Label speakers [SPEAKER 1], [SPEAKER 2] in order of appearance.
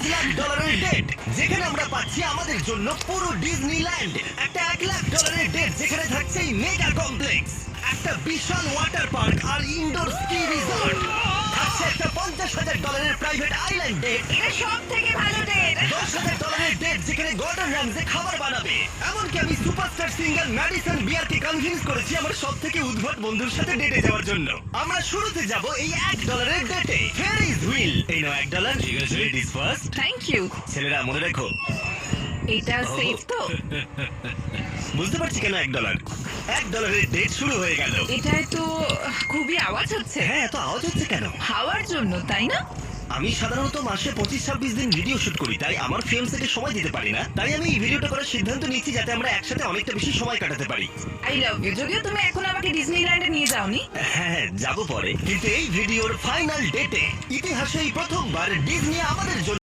[SPEAKER 1] $5 lakh date, যেখানে আমরা পাচ্ছি আমাদের জন্য পুরো ডিজনিল্যান্ড। একটা $1 লাখ ডেট, যেখানে থাকছে এই মেগা কমপ্লেক্স, একটা বিশাল ওয়াটার পার্ক আর ইনডোর স্কি রিসর্ট। থাকছে একটা $50,000 প্রাইভেট আইল্যান্ড ডেট,
[SPEAKER 2] এটা সব থেকে ভালো ডেট।
[SPEAKER 1] $10,000 ডেট, যেখানে গর্ডন র্যামজে খাবার বানাবে। এমনকি আমি সুপারস্টার সিঙ্গার ম্যাডিসন বিয়ারকে কনভিন্স করেছি আমার সব থেকে উদ্ভট বন্ধুর সাথে ডেটে যাওয়ার জন্য। আমরা শুরুতে যাব এই $1 ডেটে। ফেরিজ হুইল, এই নাও $1। ঠিক আছে, লেডিস ফার্স্ট।
[SPEAKER 2] Thank you.
[SPEAKER 1] ছেলেরা মনে রেখো,
[SPEAKER 2] এটা সেফ তো?
[SPEAKER 1] বুঝতে পারছি কেন $1 ডেট শুরু হয়ে গেল।
[SPEAKER 2] এটায় তো খুবই আওয়াজ হচ্ছে।
[SPEAKER 1] হ্যাঁ, এত আওয়াজ হচ্ছে কেন?
[SPEAKER 2] হাওয়ার জন্য, তাই না?
[SPEAKER 1] আমি সাধারণত মাসে 25-26 দিন ভিডিও শুট করি, তাই আমার ফিল্মসেটে সময় দিতে পারি না। তাই আমি এই ভিডিওটা করার সিদ্ধান্ত নিয়েছি, যাতে আমরা একসাথে অনেকটা বেশি সময় কাটাতে পারি।
[SPEAKER 2] I love you. যদিও তুমি এখন আমাকে ডিজনিল্যান্ডে নিয়ে যাওনি।
[SPEAKER 1] হ্যাঁ, যাবো পরে, কিন্তু এই ভিডিওর ফাইনাল ডেটে ইতিহাসে এই প্রথমবার ডিজনি আমাদের জন্য